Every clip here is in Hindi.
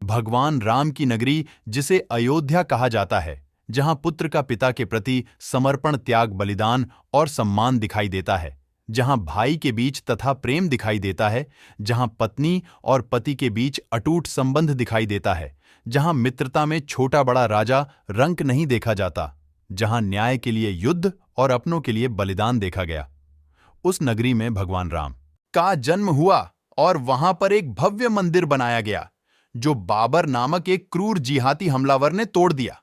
भगवान राम की नगरी, जिसे अयोध्या कहा जाता है, जहां पुत्र का पिता के प्रति समर्पण, त्याग, बलिदान और सम्मान दिखाई देता है, जहां भाई के बीच तथा प्रेम दिखाई देता है, जहां पत्नी और पति के बीच अटूट संबंध दिखाई देता है, जहां मित्रता में छोटा बड़ा राजा रंक नहीं देखा जाता, जहां न्याय के लिए युद्ध और अपनों के लिए बलिदान देखा गया। उस नगरी में भगवान राम का जन्म हुआ और वहां पर एक भव्य मंदिर बनाया गया, जो बाबर नामक एक क्रूर जिहादी हमलावर ने तोड़ दिया।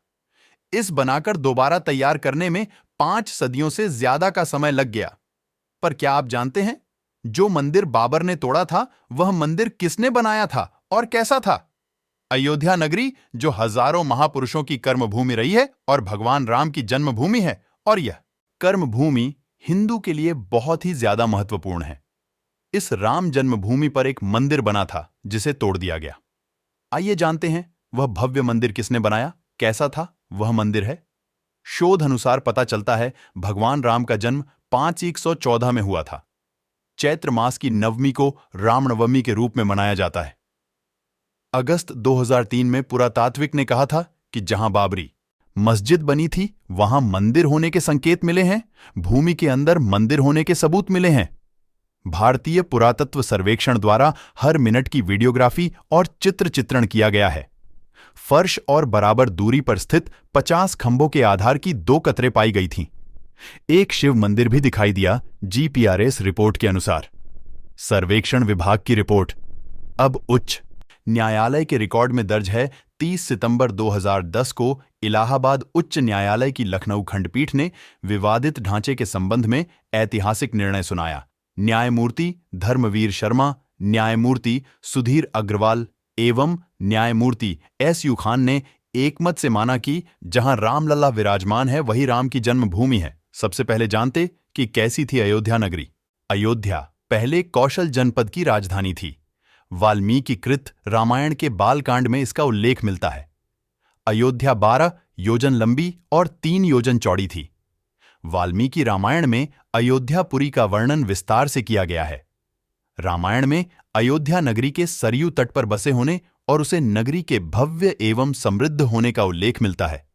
इस बनाकर दोबारा तैयार करने में 5 सदियों से ज्यादा का समय लग गया। पर क्या आप जानते हैं, जो मंदिर बाबर ने तोड़ा था, वह मंदिर किसने बनाया था और कैसा था? अयोध्या नगरी, जो हजारों महापुरुषों की कर्मभूमि रही है और भगवान राम की जन्मभूमि है, और यह कर्मभूमि हिंदू के लिए बहुत ही ज्यादा महत्वपूर्ण है। इस राम जन्मभूमि पर एक मंदिर बना था, जिसे तोड़ दिया गया। आइए जानते हैं, वह भव्य मंदिर किसने बनाया, कैसा था वह मंदिर है। शोध अनुसार पता चलता है, भगवान राम का जन्म 5114 में हुआ था। चैत्र मास की नवमी को रामनवमी के रूप में मनाया जाता है। अगस्त 2003 में पुरातात्विक ने कहा था कि जहां बाबरी मस्जिद बनी थी, वहां मंदिर होने के संकेत मिले हैं, भूमि के अंदर मंदिर होने के सबूत मिले हैं। भारतीय पुरातत्व सर्वेक्षण द्वारा हर मिनट की वीडियोग्राफी और चित्रण किया गया है। फर्श और बराबर दूरी पर स्थित 50 खंभों के आधार की 2 कतरें पाई गई थीं। एक शिव मंदिर भी दिखाई दिया, जीपीआरएस रिपोर्ट के अनुसार। सर्वेक्षण विभाग की रिपोर्ट अब उच्च न्यायालय के रिकॉर्ड में दर्ज है। 30 सितंबर 2010 को इलाहाबाद उच्च न्यायालय की लखनऊ खंडपीठ ने विवादित ढांचे के संबंध में ऐतिहासिक निर्णय सुनाया। न्यायमूर्ति धर्मवीर शर्मा, न्यायमूर्ति सुधीर अग्रवाल एवं न्यायमूर्ति एस.यू. खान ने एकमत से माना कि जहां रामलला विराजमान है, वही राम की जन्मभूमि है। सबसे पहले जानते कि कैसी थी अयोध्या नगरी। अयोध्या पहले कौशल जनपद की राजधानी थी। वाल्मीकि कृत रामायण के बालकांड में इसका उल्लेख मिलता है। अयोध्या 12 योजन लंबी और 3 योजन चौड़ी थी। वाल्मीकि रामायण में अयोध्यापुरी का वर्णन विस्तार से किया गया है। रामायण में अयोध्या नगरी के सरयू तट पर बसे होने और उसे नगरी के भव्य एवं समृद्ध होने का उल्लेख मिलता है।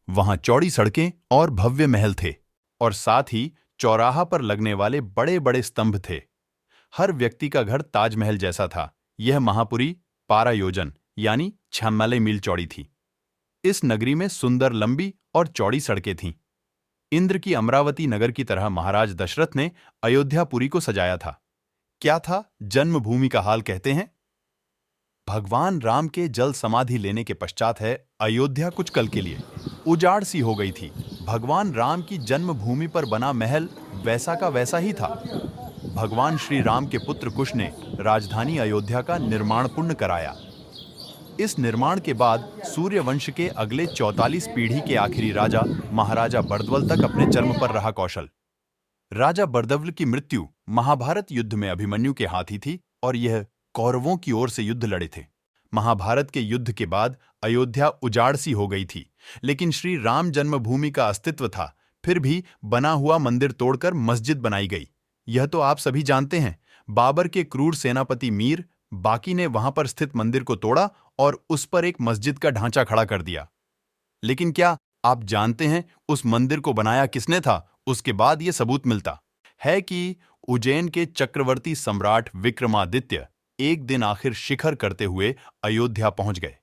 वहां चौड़ी सड़कें और भव्य महल थे, और साथ ही चौराहा पर लगने वाले बड़े बड़े स्तंभ थे। हर व्यक्ति का घर ताजमहल जैसा था। यह महापुरी 12 योजन यानी 96 मील चौड़ी थी। इस नगरी में सुंदर लंबी और चौड़ी सड़कें थीं। इंद्र की अमरावती नगर की तरह महाराज दशरथ ने अयोध्यापुरी को सजाया था। क्या था जन्मभूमि का हाल, कहते हैं। भगवान राम के जल समाधि लेने के पश्चात है अयोध्या कुछ कल के लिए उजाड़ सी हो गई थी। भगवान राम की जन्मभूमि पर बना महल वैसा का वैसा ही था। भगवान श्री राम के पुत्र कुश ने राजधानी अयोध्या का निर्माण पूर्ण कराया। इस निर्माण के बाद सूर्यवंश के अगले 44 पीढ़ी के आखिरी राजा महाराजा बर्दवल तक अपने चरम पर रहा कौशल। राजा बर्दवल की मृत्यु महाभारत युद्ध में अभिमन्यु के हाथ ही थी, और यह कौरवों की ओर से युद्ध लड़े थे। महाभारत के युद्ध के बाद अयोध्या उजाड़ सी हो गई थी, लेकिन श्री राम जन्मभूमि का अस्तित्व था। फिर भी बना हुआ मंदिर तोड़कर मस्जिद बनाई गई। यह तो आप सभी जानते हैं। बाबर के क्रूर सेनापति मीर बाकी ने वहां पर स्थित मंदिर को तोड़ा और उस पर एक मस्जिद का ढांचा खड़ा कर दिया। लेकिन क्या आप जानते हैं उस मंदिर को बनाया किसने था? उसके बाद यह सबूत मिलता है कि उज्जैन के चक्रवर्ती सम्राट विक्रमादित्य एक दिन आखिर शिखर करते हुए अयोध्या पहुंच गए।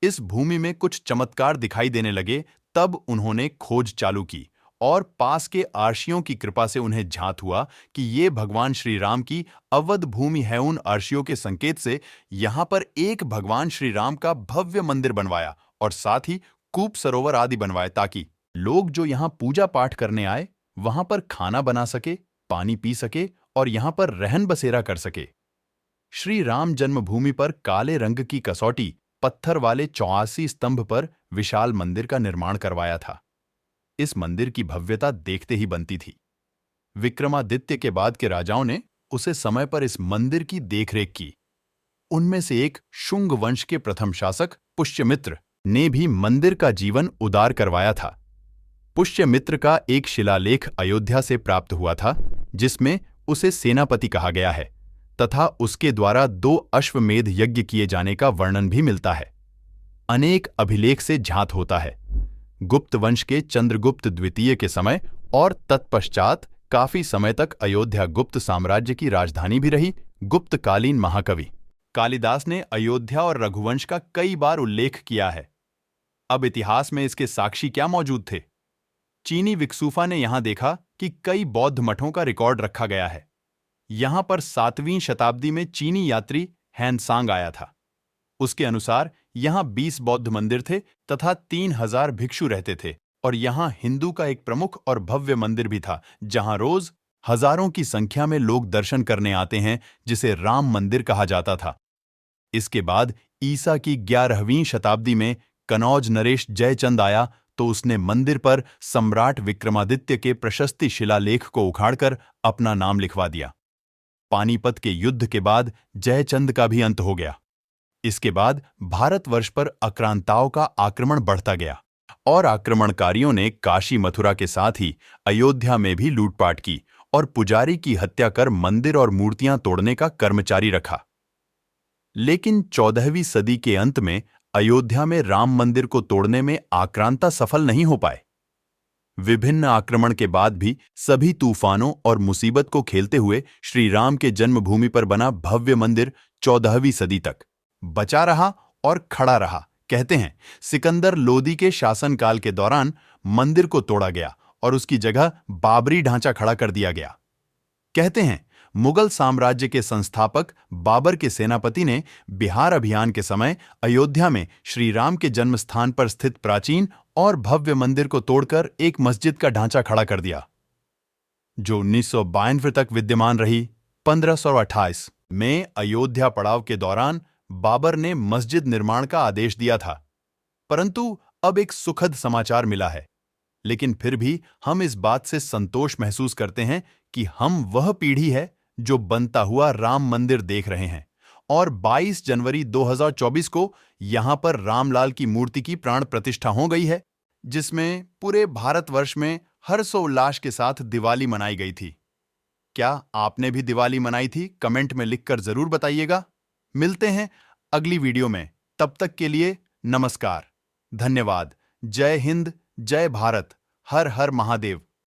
इस भूमि में कुछ चमत्कार दिखाई देने लगे। तब उन्होंने खोज चालू की और पास के अर्शियों की कृपा से उन्हें झांत हुआ कि ये भगवान श्री राम की अवध भूमि है। उन अर्शियों के संकेत से यहां पर एक भगवान श्री राम का भव्य मंदिर बनवाया और साथ ही कूप सरोवर आदि बनवाए, ताकि लोग जो यहां पूजा पाठ करने आए वहां पर खाना बना सके, पानी पी सके और यहां पर रहन बसेरा कर सके। श्री राम जन्मभूमि पर काले रंग की कसौटी पत्थर वाले 84 स्तंभ पर विशाल मंदिर का निर्माण करवाया था। इस मंदिर की भव्यता देखते ही बनती थी। विक्रमादित्य के बाद के राजाओं ने उसे समय पर इस मंदिर की देखरेख की। उनमें से एक शुंग वंश के प्रथम शासक पुष्यमित्र ने भी मंदिर का जीवन उदार करवाया था। पुष्यमित्र का एक शिलालेख अयोध्या से प्राप्त हुआ था, जिसमें उसे सेनापति कहा गया है। तथा उसके द्वारा 2 अश्वमेध यज्ञ किए जाने का वर्णन भी मिलता है। अनेक अभिलेख से ज्ञात होता है गुप्त वंश के चंद्रगुप्त द्वितीय के समय और तत्पश्चात काफी समय तक अयोध्या गुप्त साम्राज्य की राजधानी भी रही। गुप्तकालीन महाकवि कालिदास ने अयोध्या और रघुवंश का कई बार उल्लेख किया है। अब इतिहास में इसके साक्षी क्या मौजूद थे? चीनी विक्सूफा ने यहां देखा कि कई बौद्ध मठों का रिकॉर्ड रखा गया है। यहां पर 7वीं शताब्दी में चीनी यात्री हैनसांग आया था। उसके अनुसार यहां 20 बौद्ध मंदिर थे तथा 3000 भिक्षु रहते थे और यहां हिंदू का एक प्रमुख और भव्य मंदिर भी था जहां रोज हजारों की संख्या में लोग दर्शन करने आते हैं, जिसे राम मंदिर कहा जाता था। इसके बाद ईसा की 11वीं शताब्दी में कनौज नरेश जयचंद आया तो उसने मंदिर पर सम्राट विक्रमादित्य के प्रशस्ति शिलालेख को उखाड़कर अपना नाम लिखवा दिया। पानीपत के युद्ध के बाद जयचंद का भी अंत हो गया। इसके बाद भारतवर्ष पर आक्रांताओं का आक्रमण बढ़ता गया और आक्रमणकारियों ने काशी मथुरा के साथ ही अयोध्या में भी लूटपाट की और पुजारी की हत्या कर मंदिर और मूर्तियां तोड़ने का कर्म जारी रखा। लेकिन 14वीं सदी के अंत में अयोध्या में राम मंदिर को तोड़ने में आक्रांता सफल नहीं हो पाए। विभिन्न आक्रमण के बाद भी सभी तूफानों और मुसीबत को खेलते हुए श्री राम के जन्मभूमि पर बना भव्य मंदिर 14वीं सदी तक बचा रहा और खड़ा रहा। कहते हैं सिकंदर लोदी के शासनकाल के दौरान मंदिर को तोड़ा गया और उसकी जगह बाबरी ढांचा खड़ा कर दिया गया। कहते हैं मुगल साम्राज्य के संस्थापक बाबर के सेनापति ने बिहार अभियान के समय अयोध्या में श्री राम के जन्म स्थान पर स्थित प्राचीन और भव्य मंदिर को तोड़कर एक मस्जिद का ढांचा खड़ा कर दिया, जो 1992 तक विद्यमान रही। 1528 में अयोध्या पड़ाव के दौरान बाबर ने मस्जिद निर्माण का आदेश दिया था, परंतु अब एक सुखद समाचार मिला है। लेकिन फिर भी हम इस बात से संतोष महसूस करते हैं कि हम वह पीढ़ी है जो बनता हुआ राम मंदिर देख रहे हैं और 22 जनवरी 2024 को यहां पर रामलाल की मूर्ति की प्राण प्रतिष्ठा हो गई है, जिसमें पूरे भारतवर्ष में हर्षोल्लास के साथ दिवाली मनाई गई थी। क्या आपने भी दिवाली मनाई थी? कमेंट में लिखकर जरूर बताइएगा। मिलते हैं अगली वीडियो में, तब तक के लिए नमस्कार, धन्यवाद। जय हिंद, जय भारत, हर हर महादेव।